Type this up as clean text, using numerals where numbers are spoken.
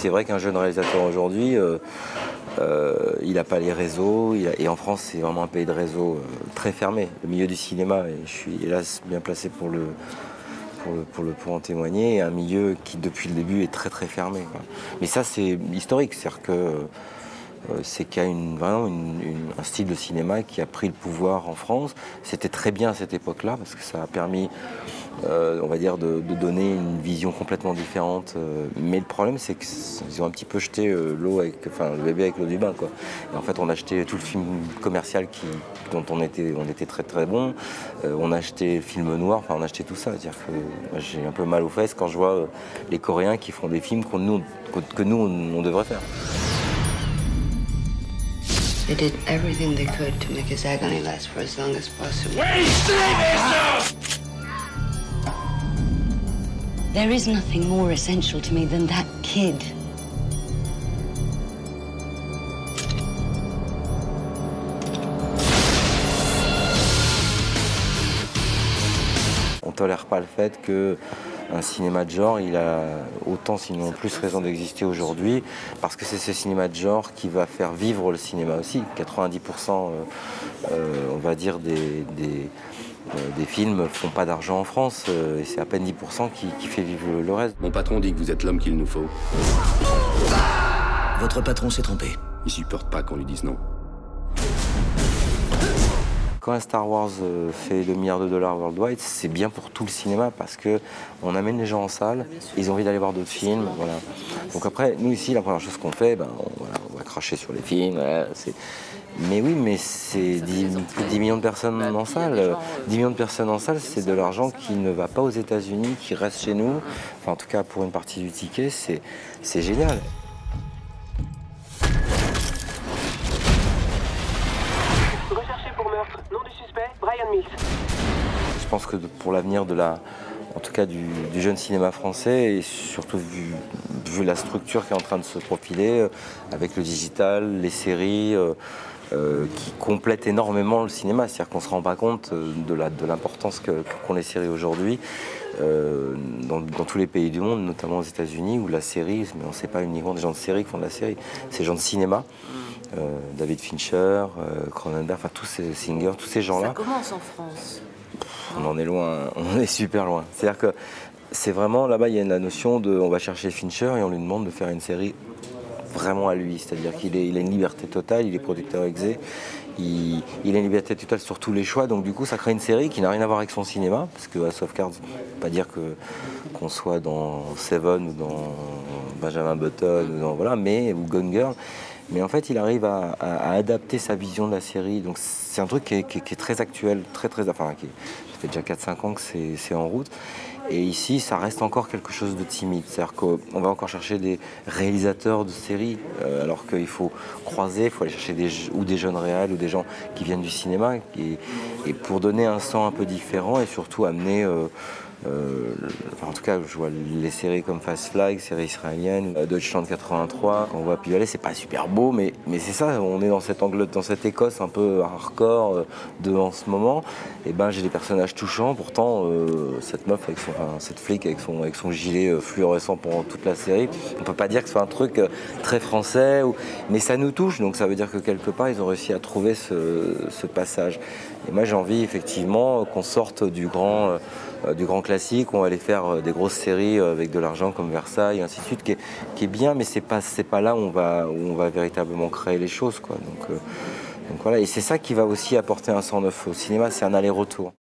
c'est vrai qu'un jeune réalisateur aujourd'hui, il n'a pas les réseaux, et en France c'est vraiment un pays de réseaux très fermé, le milieu du cinéma, et je suis hélas bien placé pour en témoigner, un milieu qui depuis le début est très très fermé, quoi. Mais ça c'est historique, c'est-à-dire que c'est qu'il y a vraiment un style de cinéma qui a pris le pouvoir en France. C'était très bien à cette époque-là, parce que ça a permis, on va dire, de donner une vision complètement différente. Mais le problème, c'est qu'ils ont un petit peu jeté le bébé avec l'eau du bain, quoi. Et en fait, on a acheté tout le film commercial dont on était très très bon. On a acheté le film noir, enfin on a acheté tout ça. C'est-à-dire que moi, j'ai un peu mal aux fesses quand je vois les Coréens qui font des films que nous on devrait faire. They did everything they could to make his agony last for as long as possible. There is nothing more essential to me than that kid. On ne tolère pas le fait qu'un cinéma de genre, il a autant, sinon plus, raison d'exister aujourd'hui, parce que c'est ce cinéma de genre qui va faire vivre le cinéma aussi. 90%, on va dire, des films ne font pas d'argent en France, et c'est à peine 10% qui fait vivre le reste. Mon patron dit que vous êtes l'homme qu'il nous faut. Votre patron s'est trompé. Il supporte pas qu'on lui dise non. Quand un Star Wars fait $2 milliards worldwide, c'est bien pour tout le cinéma parce qu'on amène les gens en salle, ils ont envie d'aller voir d'autres films. Voilà. Donc après, nous ici, la première chose qu'on fait, on va cracher sur les films. Voilà, mais oui, mais c'est plus de 10 millions de personnes en salle. 10 millions de personnes en salle, c'est de l'argent qui ne va pas aux États-Unis, qui reste chez nous. Enfin, en tout cas, pour une partie du ticket, c'est génial. Je pense que pour l'avenir en tout cas du jeune cinéma français, et surtout vu la structure qui est en train de se profiler, avec le digital, les séries, qui complètent énormément le cinéma. C'est-à-dire qu'on ne se rend pas compte de l'importance qu'ont les séries aujourd'hui dans tous les pays du monde, notamment aux États-Unis, où la série, mais on ne sait pas uniquement des gens de série qui font de la série, c'est des gens de cinéma. David Fincher, Cronenberg, enfin tous ces Singer, tous ces gens-là. Ça commence en France. On en est loin, on est super loin. C'est-à-dire que c'est vraiment, là-bas, il y a la notion de, on va chercher Fincher et on lui demande de faire une série vraiment à lui. C'est-à-dire qu'il a une liberté totale, il est producteur exé, il a une liberté totale sur tous les choix. Donc du coup, ça crée une série qui n'a rien à voir avec son cinéma, parce que House of Cards, pas dire qu'on soit dans Seven ou dans Benjamin Button ou Gone Girl. Mais en fait, il arrive à adapter sa vision de la série. Donc c'est un truc qui est très actuel, ça fait déjà 4-5 ans que c'est en route. Et ici, ça reste encore quelque chose de timide. C'est-à-dire qu'on va encore chercher des réalisateurs de séries, alors qu'il faut croiser, il faut aller chercher des jeunes réals ou des gens qui viennent du cinéma, et pour donner un sang un peu différent et surtout amener... en tout cas, je vois les séries comme Fast Flag, série israélienne, Deutschland 83, quand on voit Pivalet, c'est pas super beau, mais c'est ça, on est dans cette Écosse un peu hardcore en ce moment. Et j'ai des personnages touchants, pourtant cette meuf cette flic avec son gilet fluorescent pendant toute la série, on peut pas dire que ce soit un truc très français, mais ça nous touche, donc ça veut dire que quelque part ils ont réussi à trouver ce passage. Et moi j'ai envie effectivement qu'on sorte du grand classique, on va aller faire des grosses séries avec de l'argent comme Versailles, et ainsi de suite, qui est bien, mais c'est pas là où on va véritablement créer les choses, quoi. Donc voilà, et c'est ça qui va aussi apporter un sang neuf au cinéma, c'est un aller-retour.